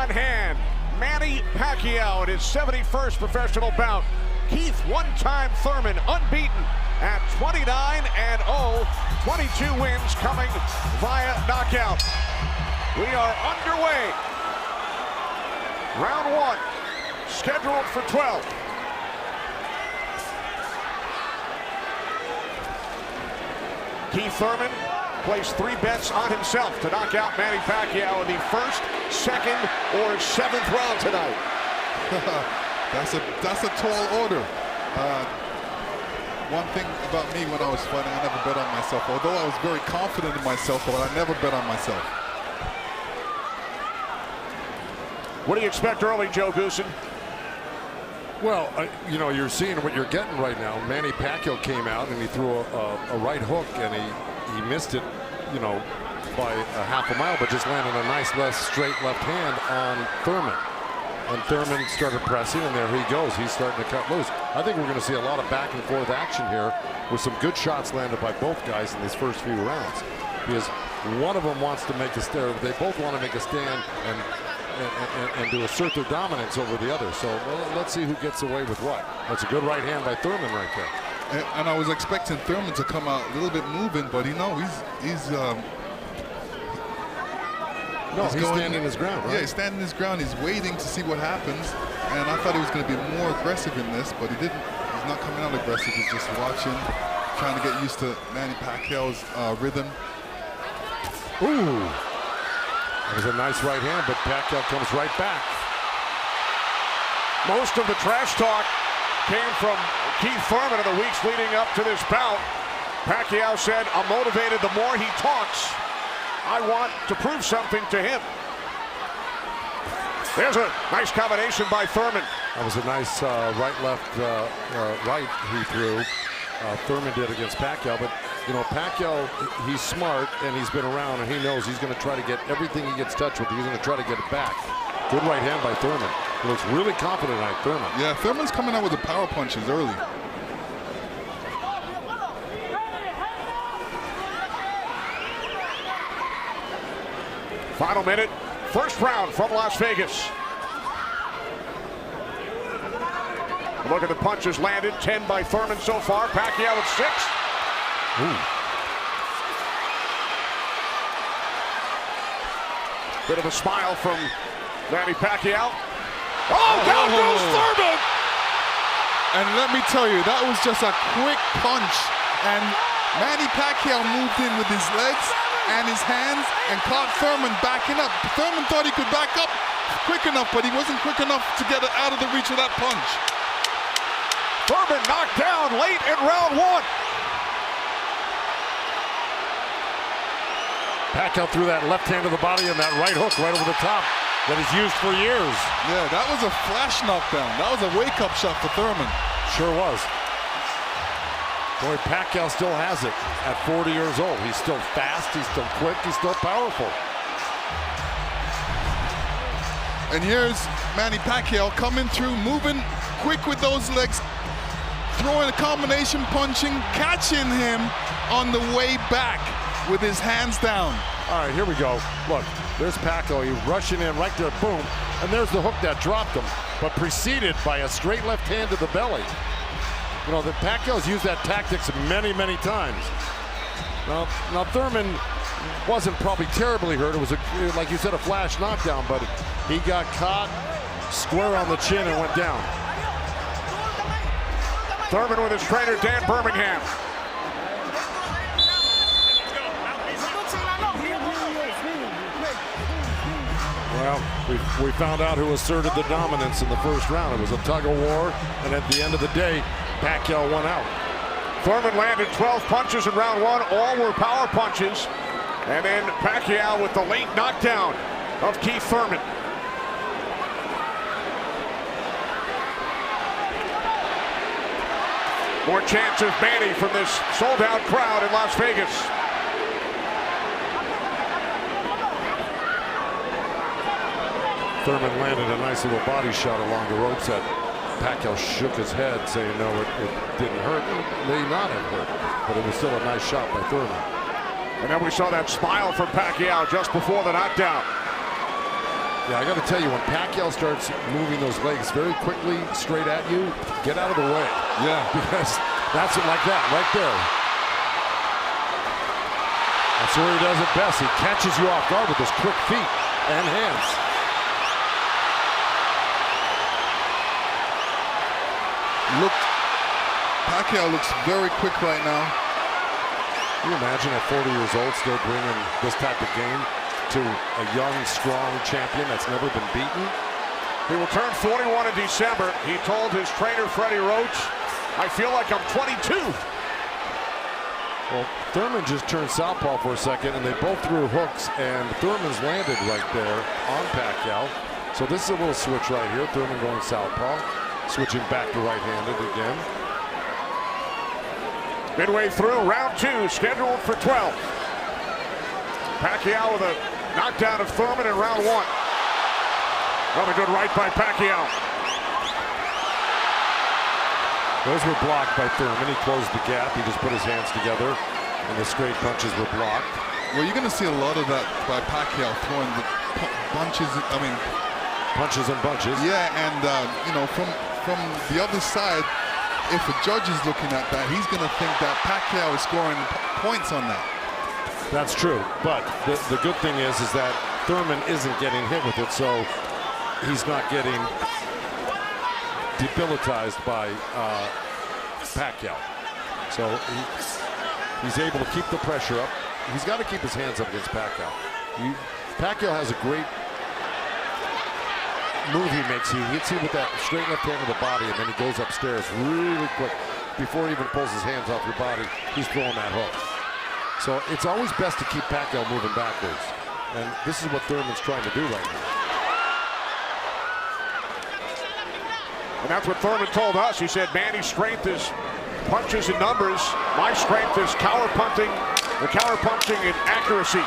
on hand. Manny Pacquiao in his 71st professional bout. Keith, one-time Thurman, unbeaten at 29-0, 22 wins coming via knockout. We are underway. Round one, scheduled for 12. Keith Thurman placed 3 bets on himself to knock out Manny Pacquiao in the first, second, or 7th round tonight. That's a tall order. One thing about me when I was fighting, I never bet on myself. Although I was very confident in myself, but I never bet on myself. What do you expect early, Joe Goosen? Well, you know, you're seeing what you're getting right now. Manny Pacquiao came out and he threw a right hook and he missed it, you know, by a half a mile, but just landed a nice straight left hand on Thurman. And Thurman started pressing, and there he goes. He's starting to cut loose. I think we're going to see a lot of back and forth action here with some good shots landed by both guys in these first few rounds. Because one of them wants to make a stand. They both want to make a stand and to assert their dominance over the other. So let's see who gets away with what. That's a good right hand by Thurman right there. And I was expecting Thurman to come out a little bit moving, but he's standing his ground, right? Yeah, he's standing his ground. He's waiting to see what happens. And I thought he was going to be more aggressive in this, but he didn't. He's not coming out aggressive. He's just watching, trying to get used to Manny Pacquiao's rhythm. Ooh. That was a nice right hand, but Pacquiao comes right back. Most of the trash talk came from Keith Thurman in the weeks leading up to this bout. Pacquiao said, "I'm motivated the more he talks. I want to prove something to him." There's a nice combination by Thurman. That was a nice right he threw. Thurman did against Pacquiao, but you know, Pacquiao, he's smart and he's been around and he knows he's going to try to get everything he gets touched with. He's going to try to get it back. Good right hand by Thurman. He looks really confident tonight, Thurman. Yeah, Thurman's coming out with the power punches early. Final minute, first round from Las Vegas. Look at the punches landed, 10 by Thurman so far. Pacquiao with 6. Ooh. Bit of a smile from Manny Pacquiao. Oh, down goes Thurman! And let me tell you, that was just a quick punch. And Manny Pacquiao moved in with his legs and his hands and caught Thurman backing up. Thurman thought he could back up quick enough, but he wasn't quick enough to get it out of the reach of that punch. Thurman knocked down late in round 1. Pacquiao threw that left hand to the body and that right hook right over the top that he's used for years. Yeah, that was a flash knockdown. That was a wake-up shot for Thurman. Sure was. Boy, Pacquiao still has it at 40 years old. He's still fast, he's still quick, he's still powerful. And here's Manny Pacquiao coming through, moving quick with those legs, throwing a combination punching, catching him on the way back with his hands down. All right, here we go. Look, there's Pacquiao. He's rushing in right there, boom. And there's the hook that dropped him, but preceded by a straight left hand to the belly. You know, the Pacquiao's used that tactics many, many times. Now Thurman wasn't probably terribly hurt. It was, like you said, a flash knockdown, but he got caught square on the chin and went down. Thurman with his trainer, Dan Birmingham. Well, we found out who asserted the dominance in the first round. It was a tug of war, and at the end of the day, Pacquiao won out. Thurman landed 12 punches in round 1. All were power punches. And then Pacquiao with the late knockdown of Keith Thurman. More chance of Manny from this sold-out crowd in Las Vegas. Thurman landed a nice little body shot along the ropes that Pacquiao shook his head, saying no, it didn't hurt. It may not have hurt, but it was still a nice shot by Thurman. And then we saw that smile from Pacquiao just before the knockdown. Yeah, I got to tell you, when Pacquiao starts moving those legs very quickly straight at you, get out of the way. Yeah. Because that's it, like that, right there. That's where he does it best. He catches you off guard with his quick feet and hands. Pacquiao looks very quick right now. Can you imagine at 40 years old still bringing this type of game to a young, strong champion that's never been beaten? He will turn 41 in December. He told his trainer, Freddie Roach, "I feel like I'm 22. Well, Thurman just turned southpaw for a second, and they both threw hooks, and Thurman's landed right there on Pacquiao. So this is a little switch right here. Thurman going southpaw, switching back to right-handed again. Midway through round 2, scheduled for 12. Pacquiao with a knockdown of Thurman in round 1. Another good right by Pacquiao. Those were blocked by Thurman. He closed the gap. He just put his hands together, and the straight punches were blocked. Well, you're going to see a lot of that by Pacquiao throwing the punches. Punches and bunches. Yeah, and you know, from the other side, if a judge is looking at that, he's going to think that Pacquiao is scoring points on that. That's true, but the good thing is that Thurman isn't getting hit with it, so he's not getting debilitized by Pacquiao. So he's able to keep the pressure up. He's got to keep his hands up against Pacquiao. Pacquiao has a great move he makes. He hits you with that straight left hand of the body, and then he goes upstairs really quick. Before he even pulls his hands off your body, he's throwing that hook. So it's always best to keep Pacquiao moving backwards. And this is what Thurman's trying to do right now. And that's what Thurman told us. He said, Manny's strength is punches and numbers. My strength is counter punching and accuracy.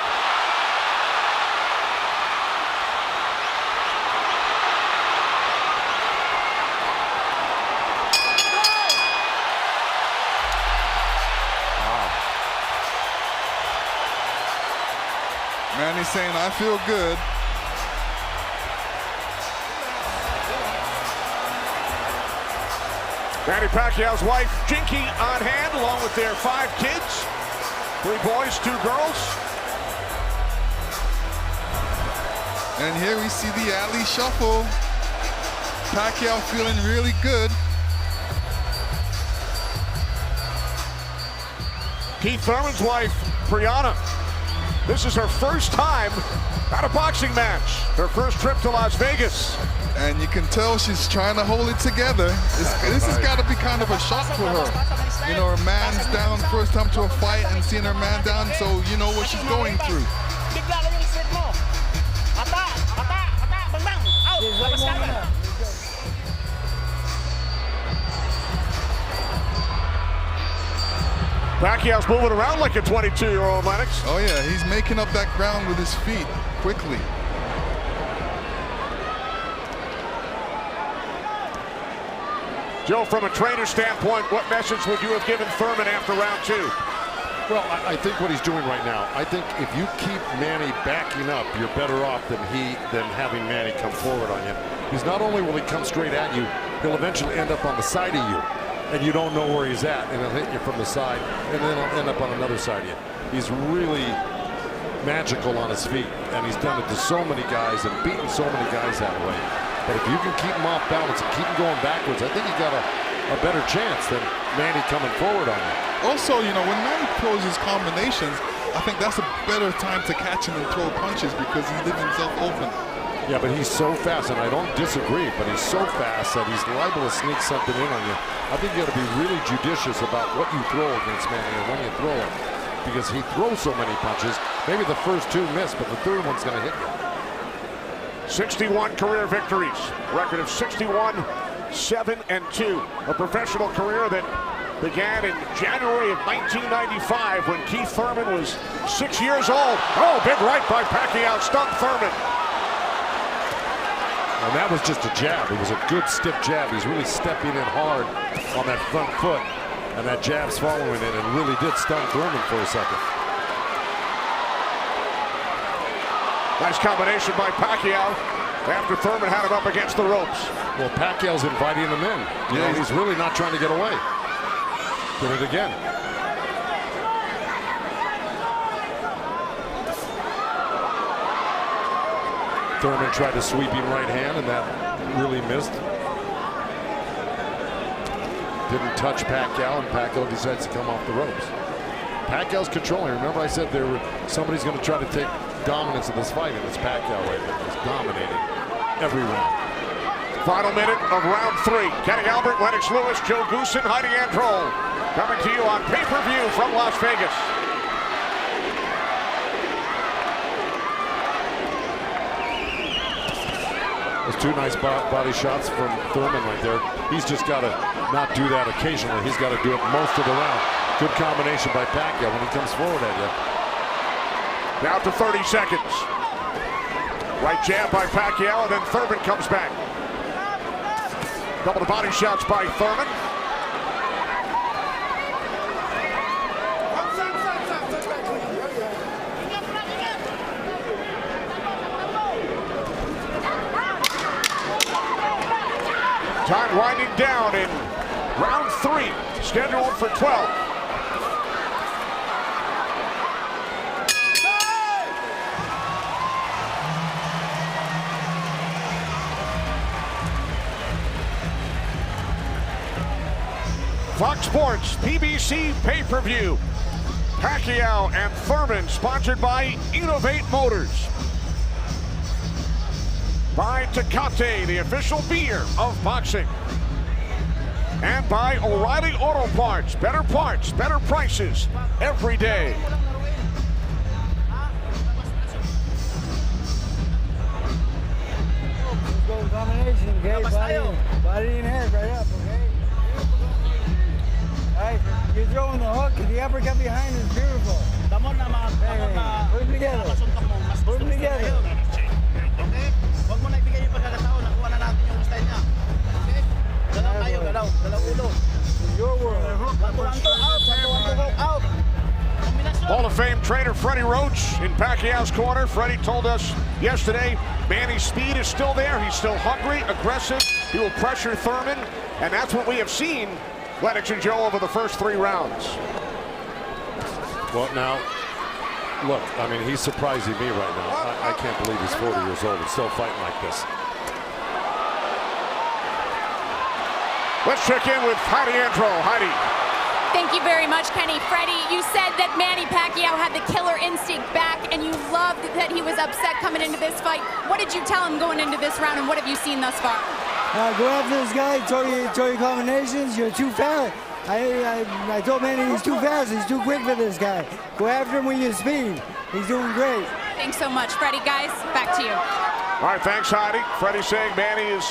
Manny's saying, I feel good. Manny Pacquiao's wife, Jinky, on hand, along with their 5 kids. 3 boys, 2 girls. And here we see the alley shuffle. Pacquiao feeling really good. Keith Thurman's wife, Brianna. This is her first time at a boxing match. Her first trip to Las Vegas. And you can tell she's trying to hold it together. This has got to be kind of a shock for her. You know, her man's down first time to a fight and seeing her man down, so you know what she's going through. Pacquiao's moving around like a 22-year-old, Lennox. Oh yeah, he's making up that ground with his feet quickly. Joe, from a trainer standpoint, what message would you have given Thurman after round 2? Well, I think what he's doing right now, I think if you keep Manny backing up, you're better off than having Manny come forward on you. Because not only will he come straight at you, he'll eventually end up on the side of you, and you don't know where he's at, and he'll hit you from the side, and then he'll end up on another side of you. He's really magical on his feet, and he's done it to so many guys and beaten so many guys that way. But if you can keep him off balance and keep him going backwards, I think you got a better chance than Manny coming forward on you. Also, you know, when Manny throws his combinations, I think that's a better time to catch him and throw punches because he leaves himself open. Yeah, but he's so fast, and I don't disagree, but he's so fast that he's liable to sneak something in on you. I think you got to be really judicious about what you throw against Manny and when you throw it, because he throws so many punches. Maybe the first 2 miss, but the third one's going to hit you. 61 career victories, record of 61, 7-2. A professional career that began in January of 1995 when Keith Thurman was 6 years old. Oh, big right by Pacquiao, stunned Thurman. And that was just a jab. It was a good stiff jab. He's really stepping in hard on that front foot, and that jab's following it and really did stun Thurman for a second. Nice combination by Pacquiao. after Thurman had him up against the ropes. Well, Pacquiao's inviting him in. Yeah, he's really not trying to get away. Did it again. Thurman tried a sweeping right hand, and that really missed. Didn't touch Pacquiao, and Pacquiao decides to come off the ropes. Pacquiao's controlling. Remember I said somebody's going to try to take dominance of this fight, and it's Pacquiao right now. He's dominating every round. Final minute of round 3. Kenny Albert, Lennox Lewis, Joe Goosen, Heidi Androl. Coming to you on pay-per-view from Las Vegas. Those 2 nice body shots from Thurman right there. He's just got to not do that occasionally. He's got to do it most of the round. Good combination by Pacquiao when he comes forward at you. Down to 30 seconds. Right jab by Pacquiao, and then Thurman comes back. Couple of body shots by Thurman. Time winding down in round 3, scheduled for 12. Fox Sports, PBC pay-per-view. Pacquiao and Thurman, sponsored by Innovate Motors. By Tecate, the official beer of boxing. And by O'Reilly Auto Parts, better prices every day. Combination, okay? Body and head right up, okay? Alright, you're throwing the hook, and the uppercut behind is beautiful. Put them together. Put them together. Huwag mo na ibigay yung pagkakataon, nakuha na natin yung style niya. Okay? Galaw tayo, galaw ulo. Your world. Out. Hall of Fame trainer Freddie Roach in Pacquiao's corner. Freddie told us yesterday, Manny's speed is still there. He's still hungry, aggressive. He will pressure Thurman, and that's what we have seen, Lennox and Joe, over the first 3 rounds. Well, now, look, I mean, he's surprising me right now. I can't believe he's 40 years old and still fighting like this. Let's check in with Heidi Androl. Heidi. Thank you very much, Kenny. Freddie, you said that Manny Pacquiao had the killer instinct back, and you loved that he was upset coming into this fight. What did you tell him going into this round, and what have you seen thus far? Go after this guy, throw your combinations, you're too fast. I told Manny he's too fast, he's too quick for this guy. Go after him with your speed. He's doing great. Thanks so much, Freddie. Guys, back to you. All right, thanks, Heidi. Freddie saying Manny is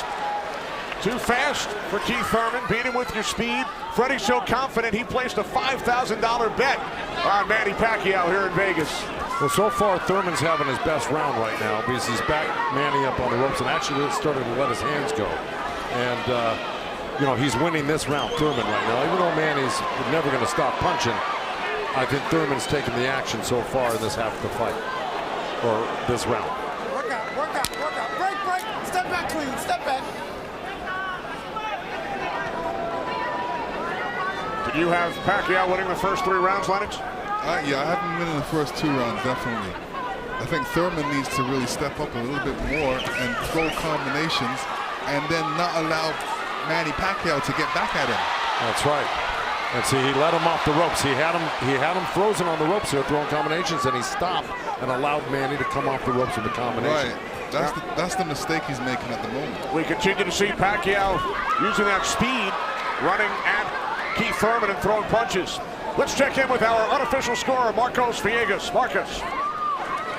too fast for Keith Thurman. Beat him with your speed. Freddie's so confident he placed a $5,000 bet on Manny Pacquiao here in Vegas. Well, so far, Thurman's having his best round right now because he's back Manny up on the ropes and actually started to let his hands go. And, you know, he's winning this round, Thurman, right now. Even though Manny's never going to stop punching, I think Thurman's taken the action so far in this half of the fight, or this round. Work out. Break. Step back clean, step back. Did you have Pacquiao winning the first 3 rounds, Lennox? Yeah, I have him winning the first 2 rounds, definitely. I think Thurman needs to really step up a little bit more and throw combinations and then not allow Manny Pacquiao to get back at him. That's right. And see, he let him off the ropes. He had him frozen on the ropes here, throwing combinations, and he stopped and allowed Manny to come off the ropes with the combination. Right. That's the mistake he's making at the moment. We continue to see Pacquiao using that speed, running at Keith Thurman and throwing punches. Let's check in with our unofficial scorer, Marcos Villegas. Marcos.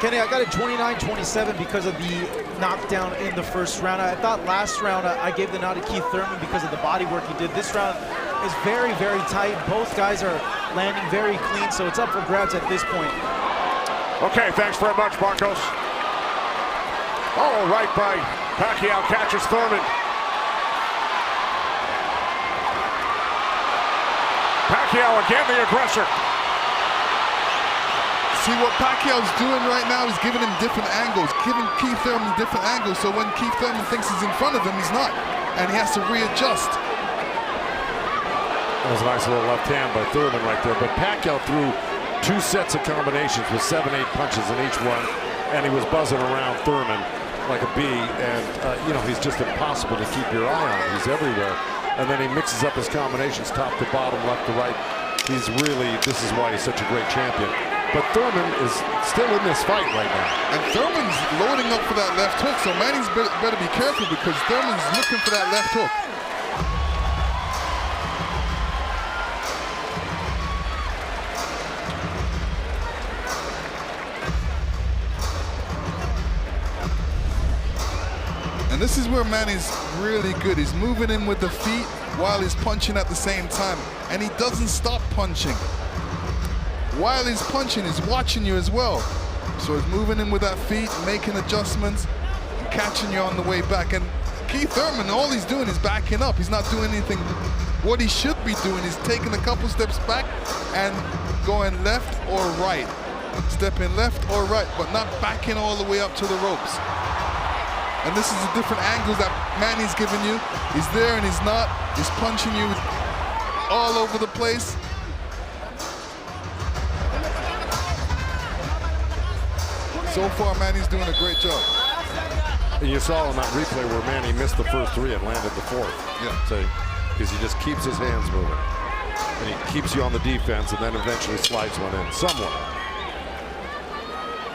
Kenny, I got a 29-27 because of the knockdown in the first round. I thought last round I gave the nod to Keith Thurman because of the body work he did. This round is very, very tight. Both guys are landing very clean, so it's up for grabs at this point. Okay, thanks very much, Marcos. Oh, right by Pacquiao, catches Thurman. Pacquiao again, the aggressor. See what Pacquiao's doing right now is giving him different angles, giving Keith Thurman different angles, so when Keith Thurman thinks he's in front of him, he's not, and he has to readjust. That was a nice little left hand by Thurman right there, but Pacquiao threw 2 sets of combinations with 7-8 punches in each one, and he was buzzing around Thurman like a bee, and you know, he's just impossible to keep your eye on. He's everywhere, and then he mixes up his combinations top to bottom, left to right. He's really, this is why he's such a great champion. But Thurman is still in this fight right now. And Thurman's loading up for that left hook, so Manny's better be careful because Thurman's looking for that left hook. And this is where Manny's really good. He's moving in with the feet while he's punching at the same time. And he doesn't stop punching. While he's punching, he's watching you as well. So he's moving in with that feet, making adjustments, and catching you on the way back. And Keith Thurman, all he's doing is backing up. He's not doing anything. What he should be doing is taking a couple steps back and going left or right. Stepping left or right, but not backing all the way up to the ropes. And this is the different angles that Manny's giving you. He's there and he's not. He's punching you all over the place. So far, Manny's doing a great job. And you saw on that replay where Manny missed the first 3 and landed the 4th. Yeah. So, because he just keeps his hands moving. And he keeps you on the defense and then eventually slides one in somewhat.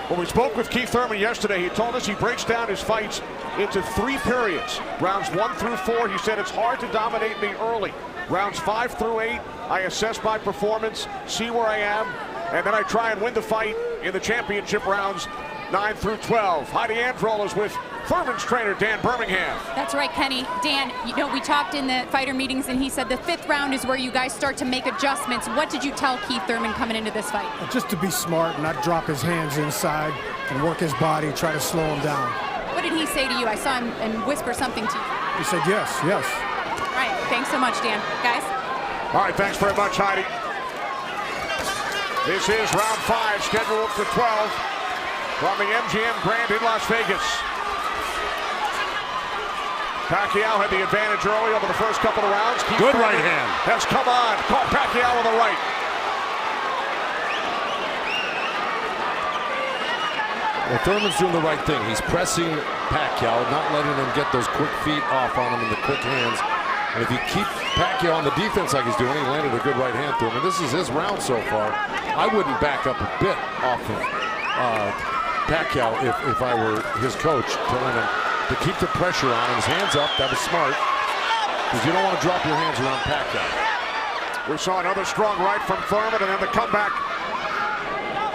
When we spoke with Keith Thurman yesterday, he told us he breaks down his fights into 3 periods. Rounds 1 through 4, he said it's hard to dominate me early. Rounds 5 through 8, I assess my performance, see where I am, and then I try and win the fight in the championship rounds 9 through 12. Heidi Androl is with Thurman's trainer, Dan Birmingham. That's right, Kenny. Dan, you know, we talked in the fighter meetings, and he said the 5th round is where you guys start to make adjustments. What did you tell Keith Thurman coming into this fight? Just to be smart, not drop his hands inside, and work his body, try to slow him down. What did he say to you? I saw him and whisper something to you. He said yes, yes. All right, thanks so much, Dan. Guys? All right, thanks very much, Heidi. This is round 5, scheduled for 12 from the MGM Grand in Las Vegas. Pacquiao had the advantage early over the first couple of rounds. Keith Good Thurman right hand. has come on. Caught Pacquiao with a right. Well, Thurman's doing the right thing. He's pressing Pacquiao, not letting him get those quick feet off on him and the quick hands. And if you keep Pacquiao on the defense like he's doing, he landed a good right hand to him. And this is his round so far. I wouldn't back up a bit off of Pacquiao if I were his coach, telling him to keep the pressure on him. His hands up, that was smart. Because you don't want to drop your hands around Pacquiao. We saw another strong right from Thurman, and then the comeback.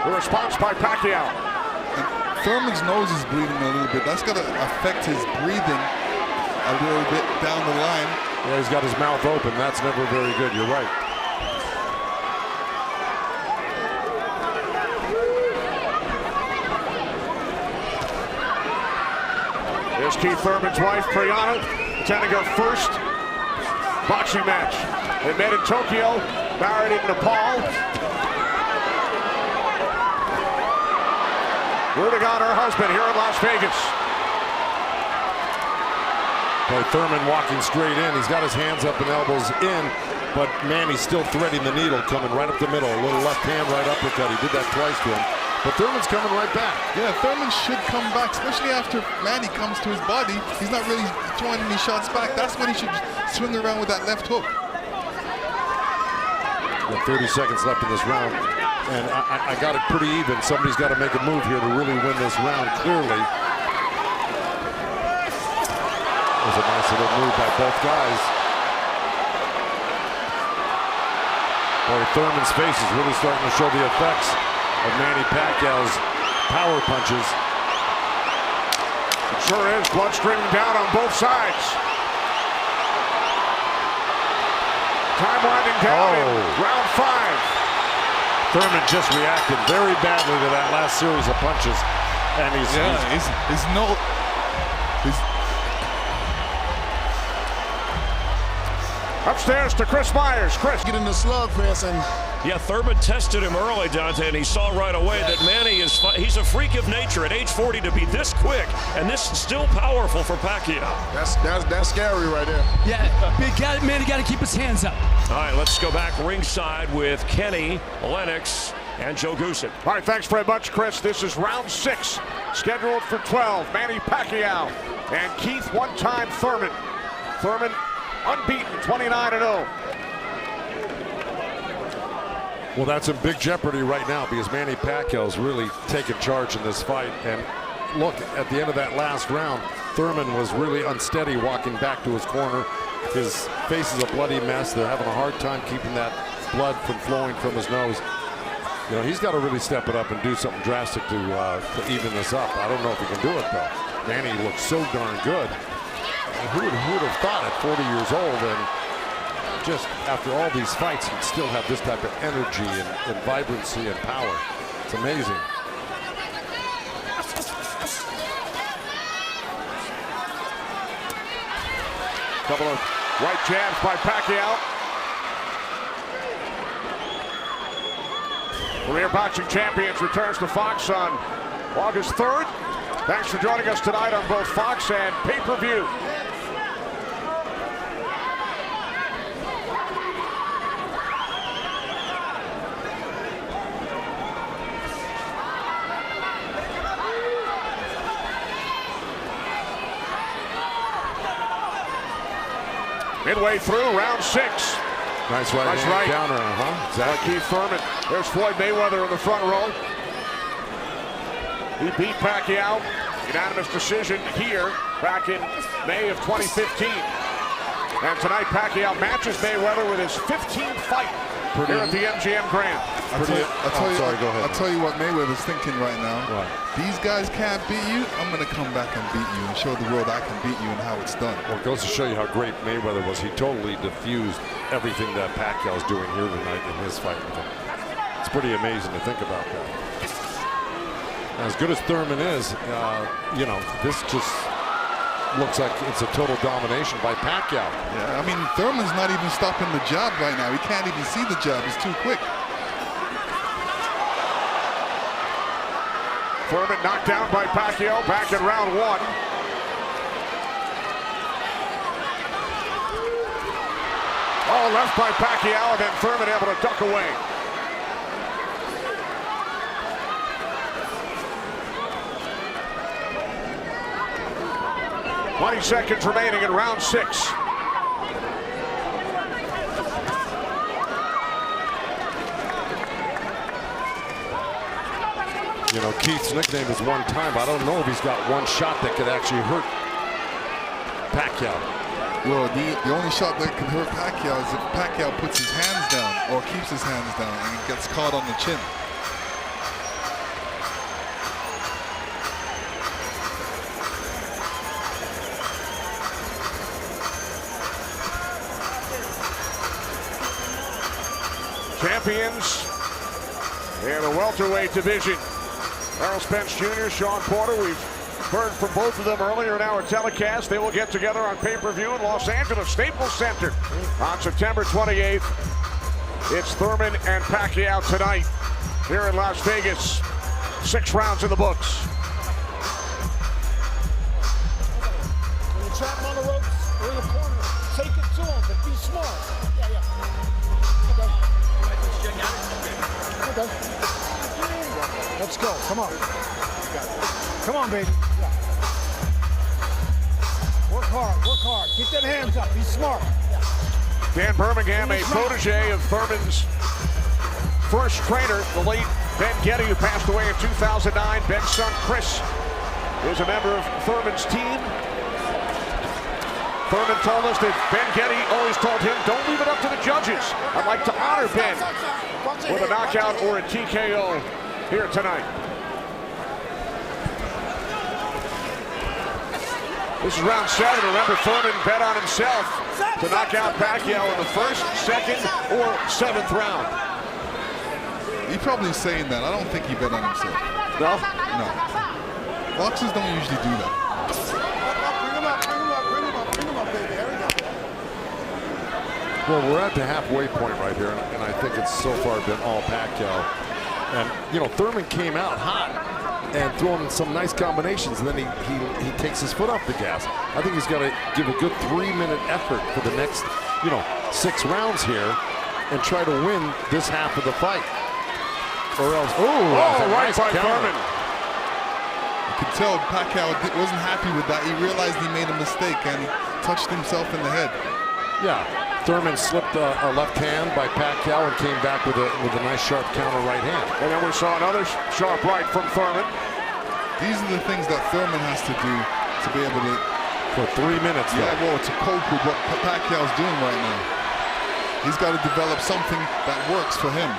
The response by Pacquiao. And Thurman's nose is bleeding a little bit. That's going to affect his breathing a little bit down the line. Yeah, he's got his mouth open. That's never very good. You're right. Here's Keith Thurman's wife, Priyana, attending her first boxing match. They met in Tokyo, married in Nepal. Rooting on her husband here in Las Vegas. Boy, Thurman walking straight in. He's got his hands up and elbows in, but Manny's still threading the needle, coming right up the middle. A little left hand, right uppercut. He did that twice to him. But Thurman's coming right back. Yeah, Thurman should come back, especially after Manny comes to his body. He's not really throwing any shots back. That's when he should swing around with that left hook. With 30 seconds left in this round, and I got it pretty even. Somebody's got to make a move here to really win this round clearly. It was a nice little move by both guys. Boy, Thurman's face is really starting to show the effects of Manny Pacquiao's power punches. It sure is. Blood streaming down on both sides. Time winding down in round 5. Thurman just reacted very badly to that last series of punches, and he's Upstairs to Chris Myers. Chris. Get in the slugfest and Yeah, Thurman tested him early, Dante, and he saw right away that Manny he's a freak of nature at age 40 to be this quick and this still powerful for Pacquiao. that's scary right there. Yeah, big guy, Manny got to keep his hands up. All right, let's go back ringside with Kenny, Lennox, and Joe Goosen. All right, thanks very much, Chris. This is round 6, scheduled for 12. Manny Pacquiao and Keith one-time Thurman. Thurman unbeaten, 29-0. Well, that's in big jeopardy right now because Manny Pacquiao's really taken charge in this fight. And look, at the end of that last round, Thurman was really unsteady walking back to his corner. His face is a bloody mess. They're having a hard time keeping that blood from flowing from his nose. You know, he's got to really step it up and do something drastic to even this up. I don't know if he can do it, though. Manny looks so darn good. And who would have thought at 40 years old and just after all these fights, he'd still have this type of energy and vibrancy and power. It's amazing. Couple of right jabs by Pacquiao. Career boxing champions returns to Fox on August 3rd. Thanks for joining us tonight on both Fox and pay-per-view. Midway through round 6. Nice right counter, Exactly. Keith Thurman. There's Floyd Mayweather in the front row. He beat Pacquiao. Unanimous decision here back in May of 2015. And tonight Pacquiao matches Mayweather with his 15th fight here at the MGM Grand. I'll tell you what Mayweather's thinking right now. Right. These guys can't beat you. I'm going to come back and beat you and show the world I can beat you and how it's done. Well, it goes to show you how great Mayweather was. He totally diffused everything that Pacquiao's doing here tonight in his fight with him. It's pretty amazing to think about that. As good as Thurman is, you know, this just looks like it's a total domination by Pacquiao. Yeah, I mean, Thurman's not even stopping the jab right now. He can't even see the jab. It's too quick. Thurman knocked down by Pacquiao back in round 1. Oh, left by Pacquiao, and then Thurman able to duck away. "20 seconds remaining in round 6. You know, Keith's nickname is one time. I don't know if he's got one shot that could actually hurt Pacquiao. Well, the only shot that can hurt Pacquiao is if Pacquiao puts his hands down or keeps his hands down and gets caught on the chin. Champions in the welterweight division. Errol Spence Jr., Sean Porter. We've heard from both of them earlier in our telecast. They will get together on pay-per-view in Los Angeles Staples Center on September 28th. It's Thurman and Pacquiao tonight here in Las Vegas. 6 rounds in the books. when you trap him on the ropes or in the corner, take it to him, but be smart. Okay. Let's go. Come on. Come on, baby. Yeah. Work hard. Keep them hands up. Be smart. Dan Birmingham, a protege of Thurman's first trainer, the late Ben Getty, who passed away in 2009. Ben's son, Chris, is a member of Thurman's team. Thurman told us that Ben Getty always told him, don't leave it up to the judges. I'd like to honor Ben with a knockout or a TKO here tonight. This is round 7. Remember, Thurman bet on himself to knock out Pacquiao in the first, second, or 7th round. He's probably saying that. I don't think he bet on himself. No? No. Boxers don't usually do that. Bring him up, baby. There we go. Well, we're at the halfway point right here, and I think it's so far been all Pacquiao. And, you know, Thurman came out hot and throwing some nice combinations, and then he takes his foot off the gas. I think he's got to give a good 3-minute effort for the next, 6 rounds here and try to win this half of the fight. Or else, right by Thurman. You could tell Pacquiao wasn't happy with that. He realized he made a mistake and touched himself in the head. Yeah, Thurman slipped a left hand by Pacquiao and came back with a nice sharp counter right hand. And then we saw another sharp right from Thurman. These are the things that Thurman has to do to be able to... For 3 minutes, yeah, well, to cope with what Pacquiao's doing right now. He's got to develop something that works for him.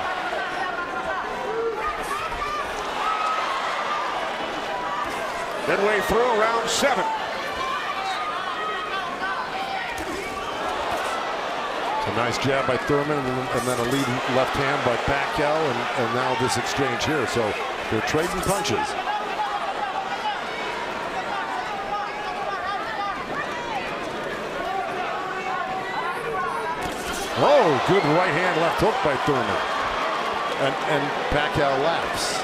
Midway through round 7. A nice jab by Thurman and then a lead left hand by Pacquiao and now this exchange here. So they're trading punches. Oh, good right hand left hook by Thurman. And Pacquiao laughs.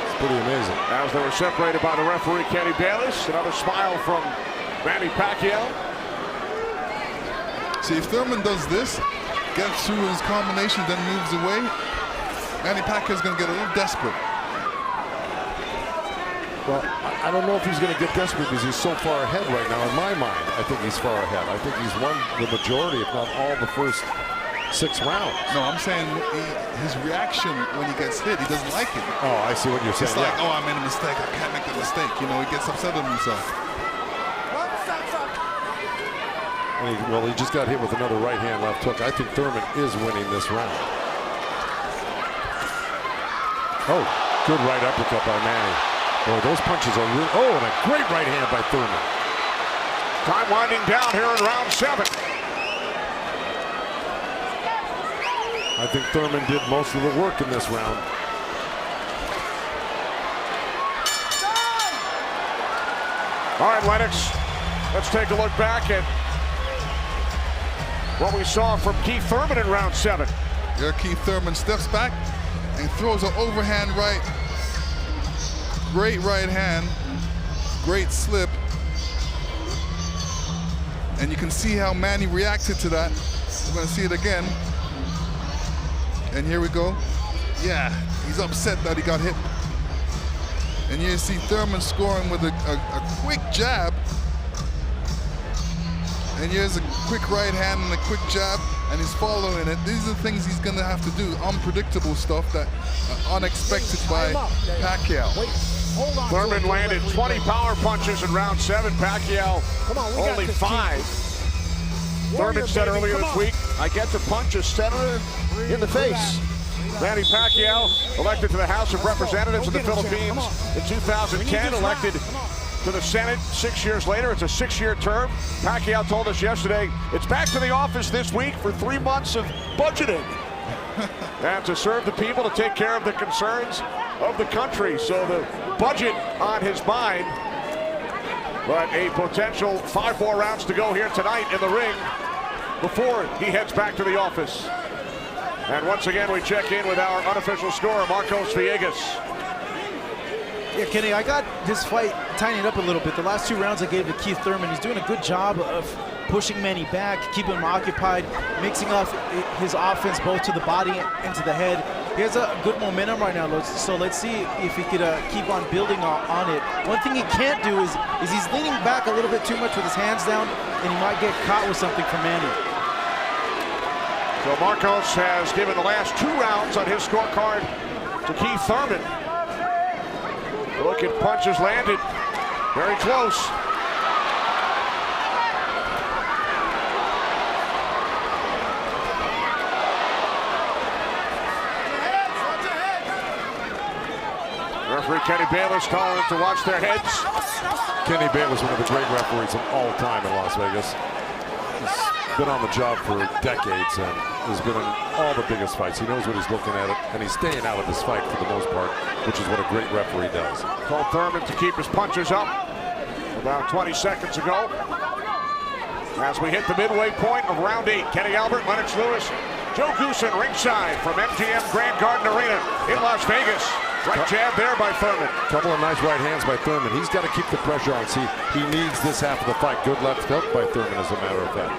It's pretty amazing. As they were separated by the referee, Kenny Bayless. Another smile from Manny Pacquiao. See, if Thurman does this, gets through his combination, then moves away, Manny Pacquiao's going to get a little desperate. Well, I don't know if he's going to get desperate because he's so far ahead right now. In my mind, I think he's far ahead. I think he's won the majority, if not all, the first 6 rounds. No, I'm saying his reaction when he gets hit, he doesn't like it. Oh, I see what you're saying. It's like, oh, I made a mistake. I can't make the mistake. He gets upset with himself. And he just got hit with another right hand left hook. I think Thurman is winning this round. Oh, good right uppercut by Manny. Boy, those punches are real. Oh, and a great right hand by Thurman. Time winding down here in round 7. I think Thurman did most of the work in this round. All right, Lennox, let's take a look back at what we saw from Keith Thurman in round 7. There, Keith Thurman steps back and throws an overhand right. Great right hand, great slip. And you can see how Manny reacted to that. We're gonna see it again. And here we go. Yeah, he's upset that he got hit. And you see Thurman scoring with a quick jab. And here's a quick right hand and a quick jab, and he's following it. These are the things he's gonna have to do, unpredictable stuff that unexpected by Pacquiao. Thurman landed 20 power punches in round 7. Pacquiao only 5. Thurman said earlier this week, I get to punch a senator in the face. Manny Pacquiao, elected to the House of Representatives of the Philippines in 2010, elected to the Senate 6 years later. It's a 6-year term. Pacquiao told us yesterday, it's back to the office this week for 3 months of budgeting. And to serve the people, to take care of the concerns of the country. So the budget on his mind. But a potential 5 more rounds to go here tonight in the ring before he heads back to the office. And once again, we check in with our unofficial scorer, Marcos Villegas. Yeah, Kenny, I got this fight tightened up a little bit. The last 2 rounds I gave to Keith Thurman. He's doing a good job of pushing Manny back, keeping him occupied, mixing up his offense both to the body and to the head. He has a good momentum right now, so let's see if he could keep on building on it. One thing he can't do is he's leaning back a little bit too much with his hands down, and he might get caught with something from Manny. So Marcos has given the last 2 rounds on his scorecard to Keith Thurman. Look at punches landed, very close. Referee Kenny Bayless telling them to watch their heads. Kenny Bayless, one of the great referees of all time in Las Vegas. He's been on the job for decades and has been in all the biggest fights. He knows what he's looking at, and he's staying out of this fight for the most part, which is what a great referee does. Told Thurman to keep his punches up about 20 seconds ago. As we hit the midway point of round 8, Kenny Albert, Lennox Lewis, Joe Goosen ringside from MGM Grand Garden Arena in Las Vegas. Right jab there by Thurman. Couple of nice right hands by Thurman. He's got to keep the pressure on. See, he needs this half of the fight. Good left hook by Thurman, as a matter of fact.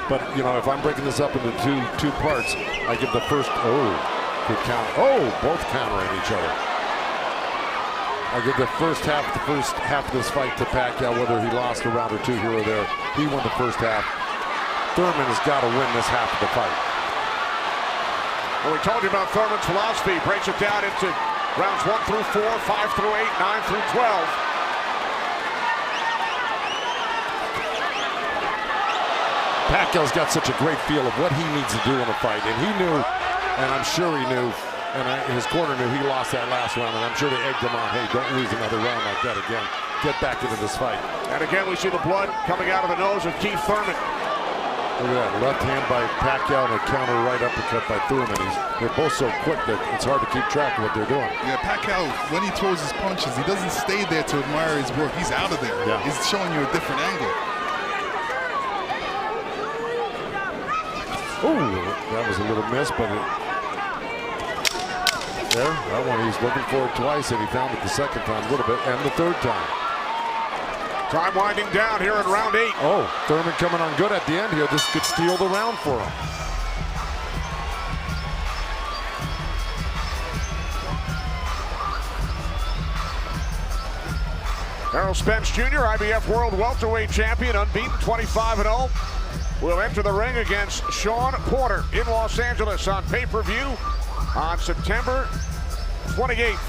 But, you know, if I'm breaking this up into two parts, I give the first, good count. Both countering each other. I give the first half of this fight to Pacquiao, whether he lost a round or two here or there. He won the first half. Thurman has got to win this half of the fight. Well, we told you about Thurman's philosophy. Breaks it down into rounds 1 through 4, 5 through 8, 9 through 12. Pacquiao's got such a great feel of what he needs to do in a fight, and he knew, and I'm sure he knew, and his corner knew he lost that last round, and I'm sure they egged him on, hey, don't lose another round like that again. Get back into this fight. And again, we see the blood coming out of the nose of Keith Thurman. Look at that, left hand by Pacquiao and a counter right uppercut by Thurman. They're both so quick that it's hard to keep track of what they're doing. Yeah, Pacquiao, when he throws his punches, he doesn't stay there to admire his work. He's out of there. Yeah. He's showing you a different angle. Ooh, that was a little miss, but there, that one he's looking for it twice, and he found it the second time a little bit, and the third time. Time winding down here in round 8. Oh, Thurman coming on good at the end here. This could steal the round for him. Errol Spence Jr., IBF World Welterweight Champion, unbeaten, 25-0. Will enter the ring against Sean Porter in Los Angeles on pay-per-view on September 28th.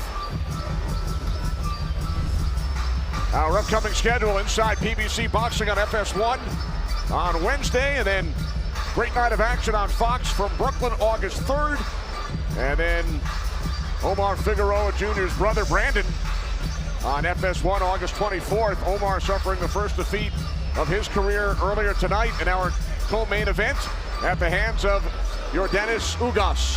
Our upcoming schedule inside PBC Boxing on FS1 on Wednesday, and then great night of action on Fox from Brooklyn August 3rd. And then Omar Figueroa Jr.'s brother Brandon on FS1 August 24th. Omar suffering the first defeat of his career earlier tonight in our co-main event at the hands of Yordenis Ugas.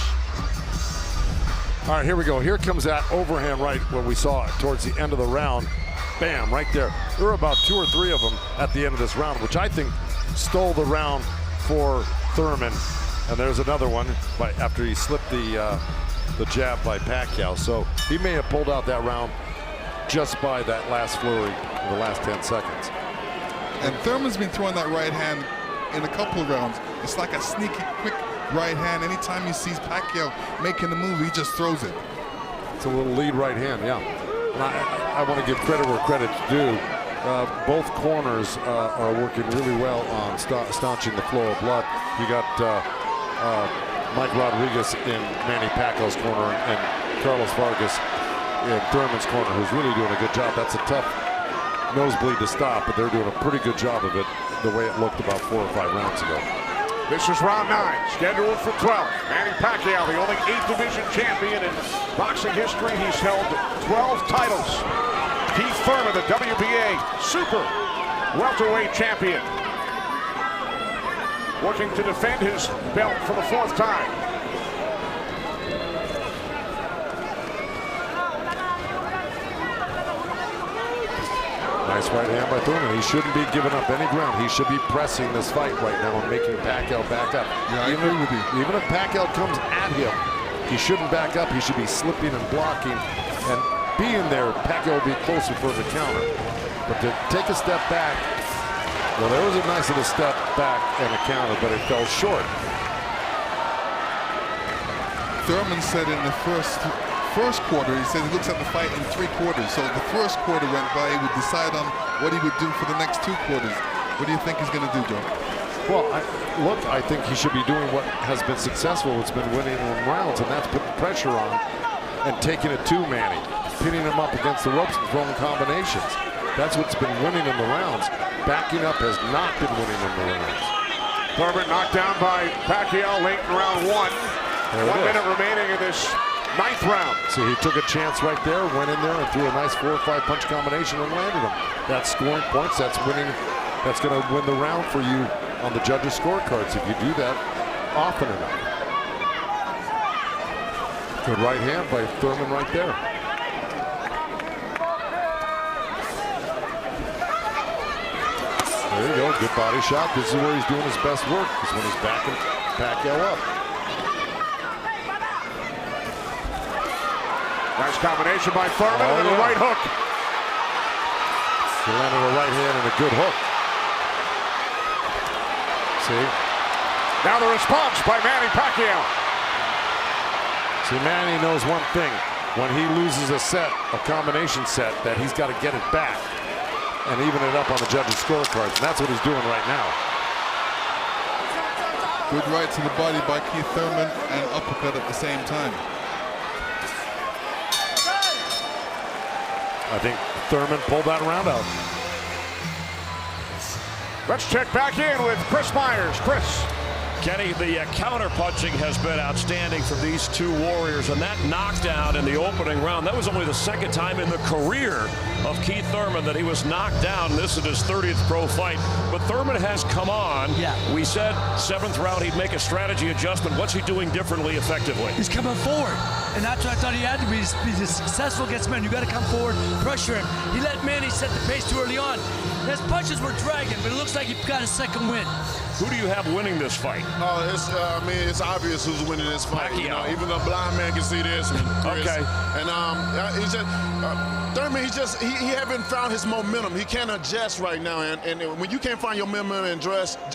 All right, here we go. Here comes that overhand right, what we saw towards the end of the round. Bam, right there. There were about 2 or 3 of them at the end of this round, which I think stole the round for Thurman. And there's another one after he slipped the jab by Pacquiao. So he may have pulled out that round just by that last flurry in the last 10 seconds. And Thurman's been throwing that right hand in a couple of rounds. It's like a sneaky, quick right hand. Anytime he sees Pacquiao making the move, he just throws it. It's a little lead right hand, yeah. And I want to give credit where credit's due. Both corners are working really well on staunching the flow of blood. You got Mike Rodriguez in Manny Pacquiao's corner and Carlos Vargas in Thurman's corner, who's really doing a good job. That's a tough nosebleed to stop, but they're doing a pretty good job of it the way it looked about 4 or 5 rounds ago. This is round 9, scheduled for 12. Manny Pacquiao, the only 8th division champion in boxing history. He's held 12 titles. Keith Thurman, the WBA super welterweight champion, working to defend his belt for the 4th time. Nice right hand by Thurman. He shouldn't be giving up any ground. He should be pressing this fight right now and making Pacquiao back up. Yeah, I agree with you. Even if Pacquiao comes at him, he shouldn't back up. He should be slipping and blocking. And being there, Pacquiao will be closer for the counter. But to take a step back, well, there was a nice little step back and a counter, but it fell short. Thurman said in the first quarter, he said he looks at the fight in 3 quarters. So the first quarter went by, he would decide on what he would do for the next 2 quarters. What do you think he's going to do, Joe? Well, I think he should be doing what has been successful. It's been winning in rounds, and that's putting pressure on and taking it to Manny, pinning him up against the ropes and throwing combinations. That's what's been winning in the rounds. Backing up has not been winning in the rounds. Thurman knocked down by Pacquiao late in round 1. 1 minute remaining in this 9th round. See, he took a chance right there, went in there and threw a nice 4 or 5 punch combination and landed him. That's scoring points. That's winning. That's going to win the round for you on the judges' scorecards if you do that often enough. Good right hand by Thurman right there. There you go, good body shot. This is where he's doing his best work, is when he's backing Pacquiao up. Nice combination by Thurman and a right hook. He landed a right hand and a good hook. See? Now the response by Manny Pacquiao. See, Manny knows one thing. When he loses a set, a combination set, that he's got to get it back and even it up on the judges' scorecards. And that's what he's doing right now. Good right to the body by Keith Thurman and uppercut at the same time. I think Thurman pulled that round out. Let's check back in with Chris Myers. Chris. Kenny, the counter-punching has been outstanding from these two warriors, and that knockdown in the opening round, that was only the second time in the career of Keith Thurman that he was knocked down. This is his 30th pro fight, but Thurman has come on. Yeah. We said 7th round he'd make a strategy adjustment. What's he doing differently effectively? He's coming forward, and that's what I thought he had to be. He's successful against men. You got to come forward, pressure him. He let Manny set the pace too early on. His punches were dragging, but it looks like he got a second win. Who do you have winning this fight? Oh, it's obvious who's winning this fight. You know, even the blind man can see this. Okay. And he's just Thurman. He haven't found his momentum. He can't adjust right now. And when you can't find your momentum and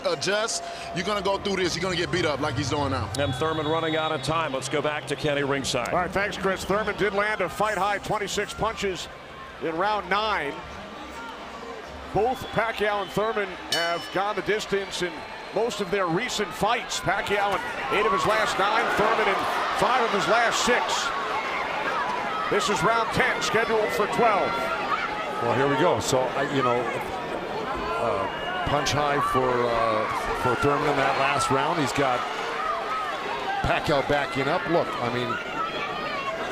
adjust, you're gonna go through this. You're gonna get beat up like he's doing now. And Thurman running out of time. Let's go back to Kenny ringside. All right, thanks, Chris. Thurman did land a fight-high 26 punches in round 9. Both Pacquiao and Thurman have gone the distance in most of their recent fights. Pacquiao in 8 of his last 9, Thurman in 5 of his last 6. This is round 10, scheduled for 12. Well, here we go. So, punch high for Thurman in that last round. He's got Pacquiao backing up. Look, I mean,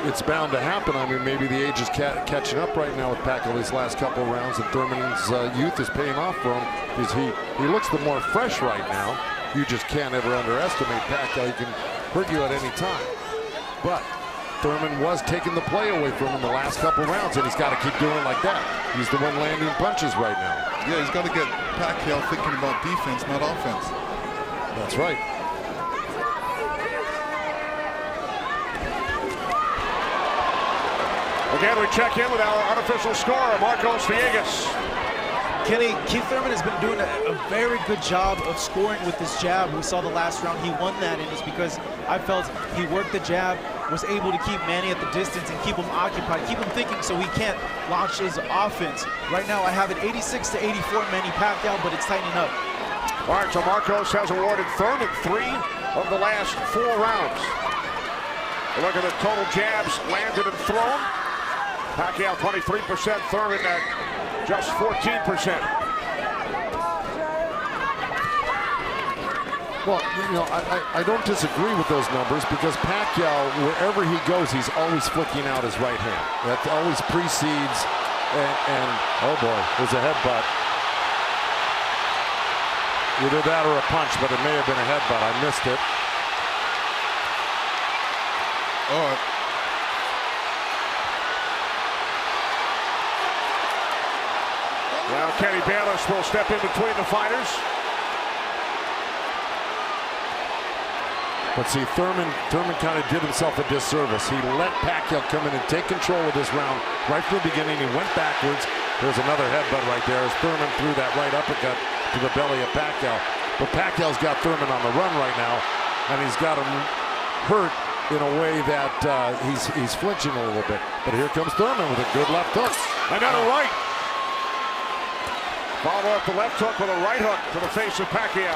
it's bound to happen. I mean, maybe the age is catching up right now with Pacquiao these last couple of rounds, and Thurman's youth is paying off for him because he looks the more fresh right now. You just can't ever underestimate Pacquiao. He can hurt you at any time. But Thurman was taking the play away from him the last couple of rounds, and he's got to keep doing it like that. He's the one landing punches right now. Yeah, he's got to get Pacquiao thinking about defense, not offense. That's right. Again, we check in with our unofficial scorer, Marcos Villegas. Kenny, Keith Thurman has been doing a very good job of scoring with his jab. We saw the last round he won that, and it's because I felt he worked the jab, was able to keep Manny at the distance and keep him occupied, keep him thinking so he can't launch his offense. Right now, I have it 86-84 Manny Pacquiao, but it's tightening up. All right, so Marcos has awarded Thurman 3 of the last 4 rounds. Look at the total jabs landed and thrown. Pacquiao 23%, Thurman at just 14%. Well, I don't disagree with those numbers because Pacquiao, wherever he goes, he's always flicking out his right hand. That always precedes, and oh boy, there's a headbutt. Either that or a punch, but it may have been a headbutt. I missed it. Oh. Now Kenny Bayless will step in between the fighters. But see, Thurman kind of did himself a disservice. He let Pacquiao come in and take control of this round right from the beginning. He went backwards. There's another headbutt right there as Thurman threw that right uppercut to the belly of Pacquiao. But Pacquiao's got Thurman on the run right now, and he's got him hurt in a way that he's flinching a little bit. But here comes Thurman with a good left hook. Another right. Follow up the left hook with a right hook to the face of Pacquiao.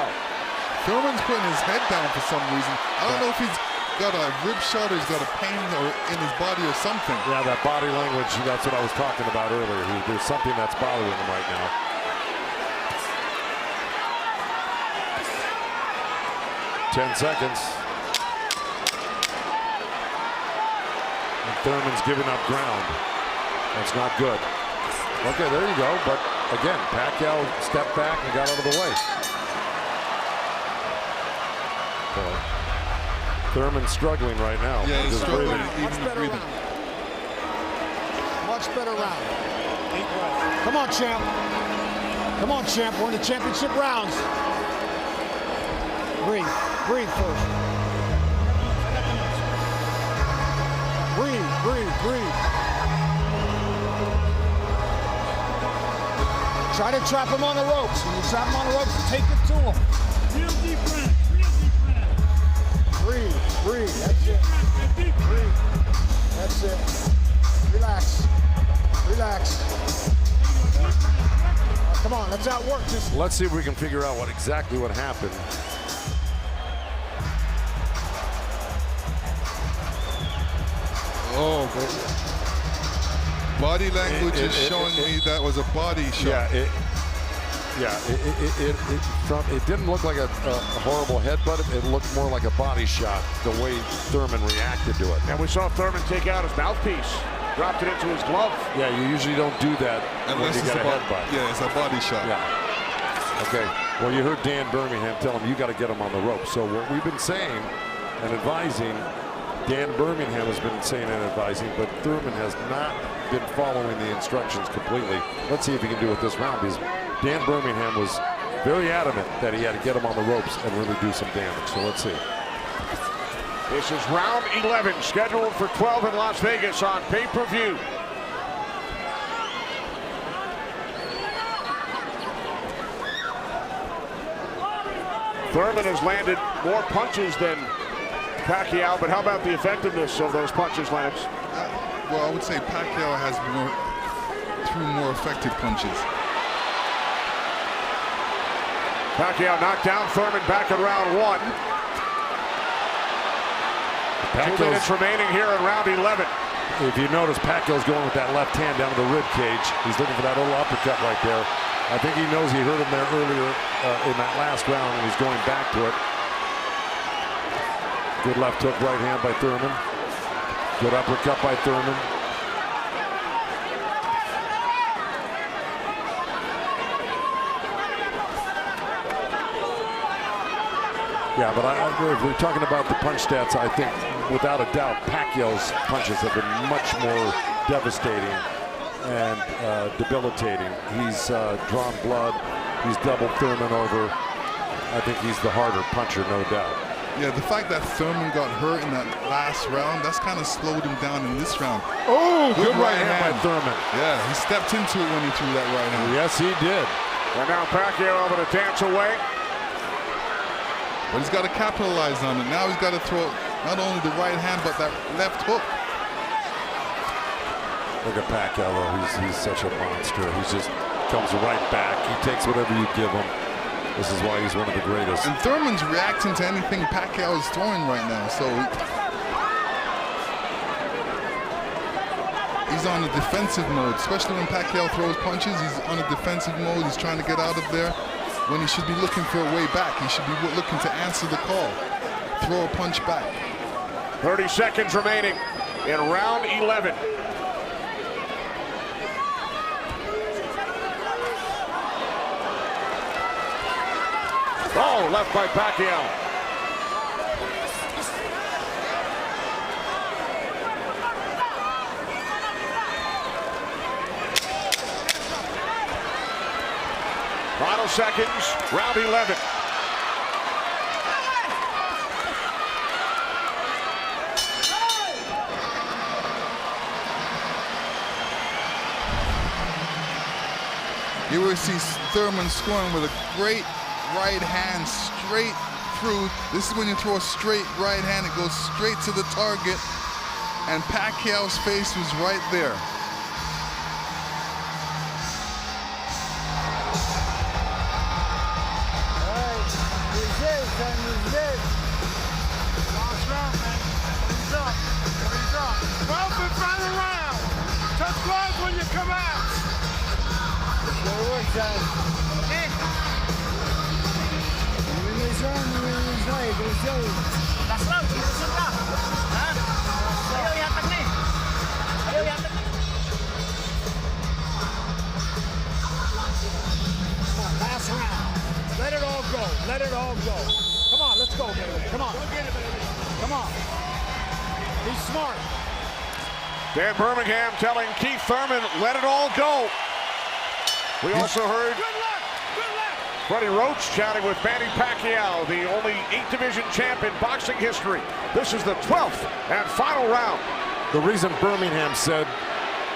Thurman's putting his head down for some reason. I don't know if he's got a rib shot or he's got a pain or in his body or something. Yeah, that body language, that's what I was talking about earlier. There's something that's bothering him right now. Ten seconds. And Thurman's giving up ground. That's not good. Okay, there you go. But again, Pacquiao stepped back and got out of the way. Thurman's struggling right now. Yeah, he's struggling. Much better round. Much better round. Come on, champ. Come on, champ. We're in the championship rounds. Breathe. Breathe first. Breathe, breathe, breathe. Try to trap him on the ropes. When you trap him on the ropes, take it to him. Real deep breath. Real deep breath. Breathe, breathe. That's it. Breathe. That's it. Relax. Relax. Come on, let's outwork this. Let's see if we can figure out exactly what happened. Oh, body language is showing me that was a body shot. It didn't look like a horrible headbutt. It looked more like a body shot, the way Thurman reacted to it. And we saw Thurman take out his mouthpiece, dropped it into his glove. Yeah, you usually don't do that unless you get a headbutt. Yeah, it's a body shot. Yeah. Okay. Well, you heard Dan Birmingham tell him you got to get him on the rope. So what we've been saying and advising, Dan Birmingham has been saying and advising, but Thurman has not been following the instructions completely. Let's see if he can do it this round, because Dan Birmingham was very adamant that he had to get him on the ropes and really do some damage. So let's see. This is round 11, scheduled for 12 in Las Vegas on pay-per-view. Thurman has landed more punches than Pacquiao, but how about the effectiveness of those punches, Lennox? Well, I would say Pacquiao has threw more effective punches. Pacquiao knocked down Thurman back in round 1. 2 minutes remaining here in round 11. If you notice, Pacquiao's going with that left hand down to the rib cage. He's looking for that little uppercut right there. I think he knows he hurt him there earlier in that last round, and he's going back to it. Good left hook, right hand by Thurman. Good uppercut by Thurman. Yeah, but if we're talking about the punch stats, I think without a doubt Pacquiao's punches have been much more devastating and debilitating. He's drawn blood. He's doubled Thurman over. I think he's the harder puncher, no doubt. Yeah, the fact that Thurman got hurt in that last round, that's kind of slowed him down in this round. Oh, good right hand by Thurman. Yeah, he stepped into it when he threw that right hand. Yes, he did. And now Pacquiao able to dance away. But he's got to capitalize on it. Now he's got to throw not only the right hand, but that left hook. Look at Pacquiao, though. He's such a monster. He just comes right back. He takes whatever you give him. This is why he's one of the greatest. And Thurman's reacting to anything Pacquiao is throwing right now. So he's on a defensive mode, especially when Pacquiao throws punches. He's on a defensive mode. He's trying to get out of there when he should be looking for a way back. He should be looking to answer the call. Throw a punch back. 30 seconds remaining in round 11. Oh, left by Pacquiao. Final seconds, round 11. You will see Thurman scoring with a great right hand straight through. This is when you throw a straight right hand, it goes straight to the target, and Pacquiao's face was right there. Last round, man. He's up. He's up. 12th and final round. Touch gloves when you come out. Good work, guys. Hey. Last round, sinusun ka. Ha? Ayaw yatag ni. Ayaw yatag ni. Come on, last round. Let it all go. Let it all go. Come on, let's go, baby. Come on. Come on. He's smart. Dan Birmingham telling Keith Thurman, let it all go. We also heard Freddie Roach chatting with Manny Pacquiao, the only 8-division champ in boxing history. This is the 12th and final round. The reason Birmingham said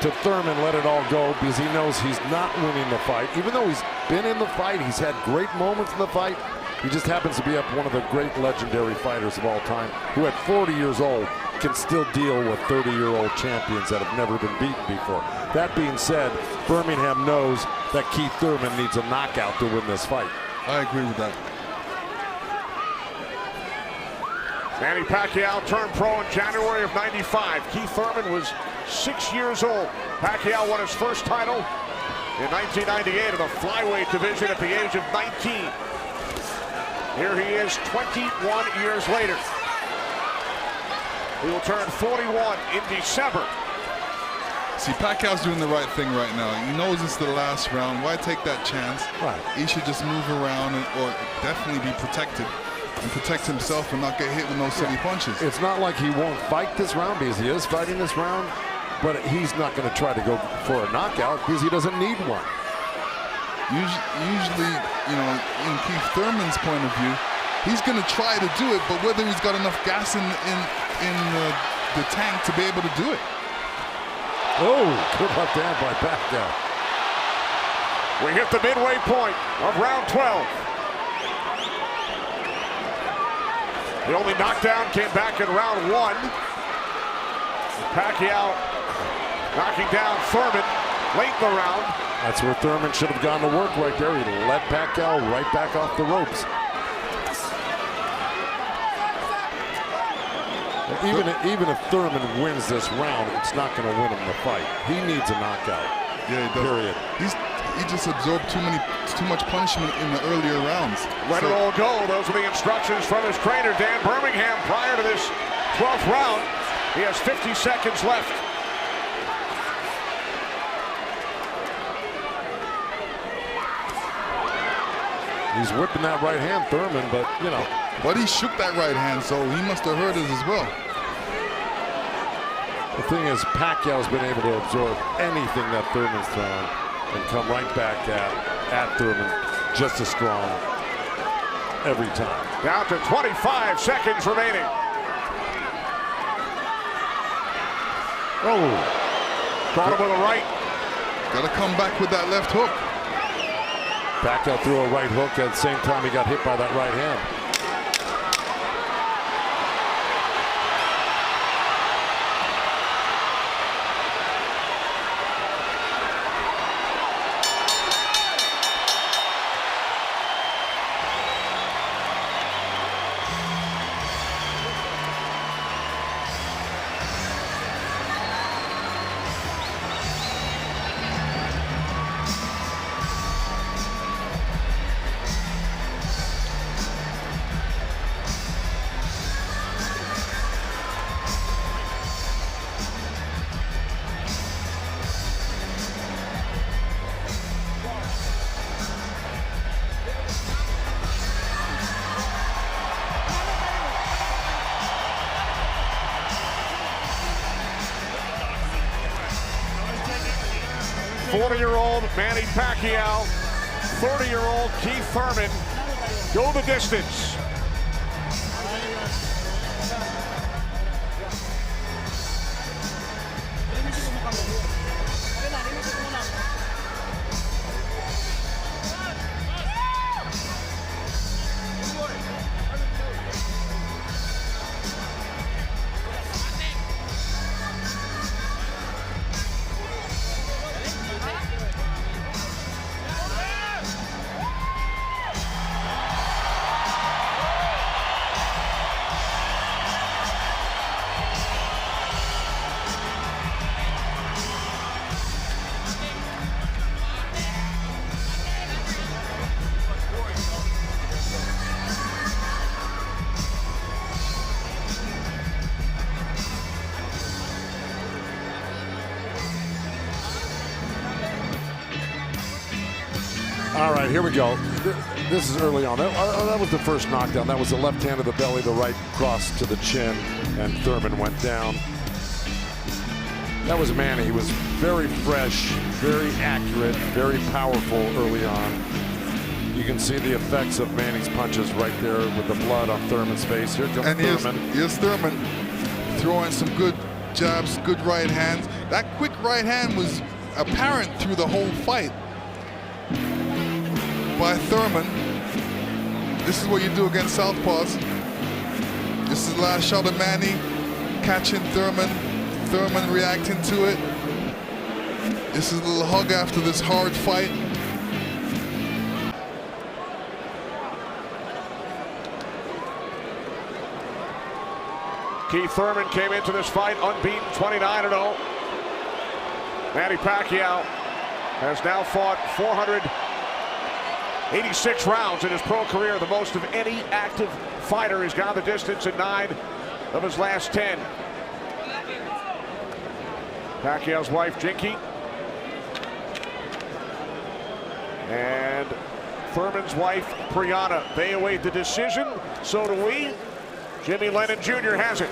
to Thurman, let it all go, because he knows he's not winning the fight. Even though he's been in the fight, he's had great moments in the fight. He just happens to be up one of the great legendary fighters of all time, who at 40 years old can still deal with 30-year-old champions that have never been beaten before. That being said, Birmingham knows that Keith Thurman needs a knockout to win this fight. I agree with that. Manny Pacquiao turned pro in January of '95. Keith Thurman was 6 years old. Pacquiao won his first title in 1998 in the flyweight division at the age of 19. Here he is 21 years later. He will turn 41 in December. See, Pacquiao's doing the right thing right now. He knows it's the last round. Why take that chance? Right. He should just move around or definitely be protected and protect himself and not get hit with no silly punches. It's not like he won't fight this round, because he is fighting this round, but he's not going to try to go for a knockout because he doesn't need one. Usually, you know, in Keith Thurman's point of view, he's going to try to do it, but whether he's got enough gas in the tank to be able to do it. Oh, good left hand by Pacquiao. We hit the midway point of round 12. The only knockdown came back in round 1. Pacquiao knocking down Thurman late in the round. That's where Thurman should have gone to work right there. He led Pacquiao right back off the ropes. Even if Thurman wins this round, it's not going to win him the fight. He needs a knockout. Yeah, he does. Period. He just absorbed too much punishment in the earlier rounds. Let it all go. Those are the instructions from his trainer, Dan Birmingham, prior to this 12th round. He has 50 seconds left. He's whipping that right hand, Thurman, but, you know. But he shook that right hand, so he must have heard it as well. The thing is, Pacquiao's been able to absorb anything that Thurman's thrown and come right back at Thurman just as strong every time. Down to 25 seconds remaining. Oh. Caught him with a right. Got to come back with that left hook. Pacquiao threw a right hook at the same time he got hit by that right hand. '40-year-old Manny Pacquiao, 30-year-old Keith Thurman go the distance. All right, here we go. This is early on. That was the first knockdown. That was the left hand to the belly, the right cross to the chin, and Thurman went down. That was Manny. He was very fresh, very accurate, very powerful early on. You can see the effects of Manny's punches right there with the blood on Thurman's face. Here comes Thurman. Here's Thurman throwing some good jabs, good right hands. That quick right hand was apparent through the whole fight by Thurman. This is what you do against southpaws. This is the last shot of Manny, catching Thurman. Thurman reacting to it. This is a little hug after this hard fight. Keith Thurman came into this fight unbeaten, 29-0. Manny Pacquiao has now fought 486 rounds in his pro career, the most of any active fighter. He's gone the distance in 9 of his last 10. Pacquiao's wife, Jinky, and Thurman's wife, Brianna. They await the decision. So do we. Jimmy Lennon Jr. has it.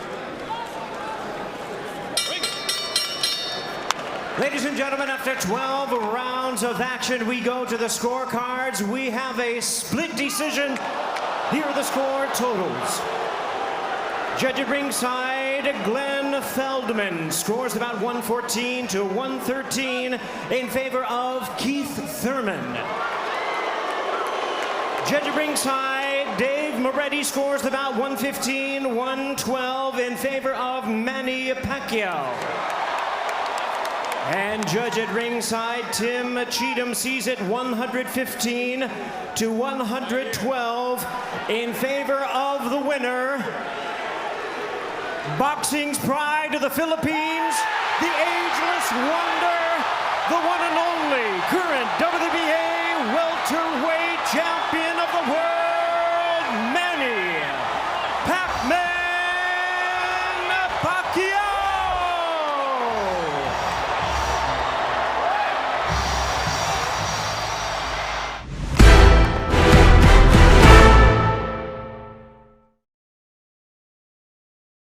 Ladies and gentlemen, after 12 rounds of action, we go to the scorecards. We have a split decision. Here are the score totals. Judge at ringside, Glenn Feldman scores about 114 to 113 in favor of Keith Thurman. Judge at ringside, Dave Moretti scores about 115, 112 in favor of Manny Pacquiao. And judge at ringside, Tim Cheatham sees it 115 to 112 in favor of the winner. Boxing's pride of the Philippines, the ageless wonder, the one and only current WBA welterweight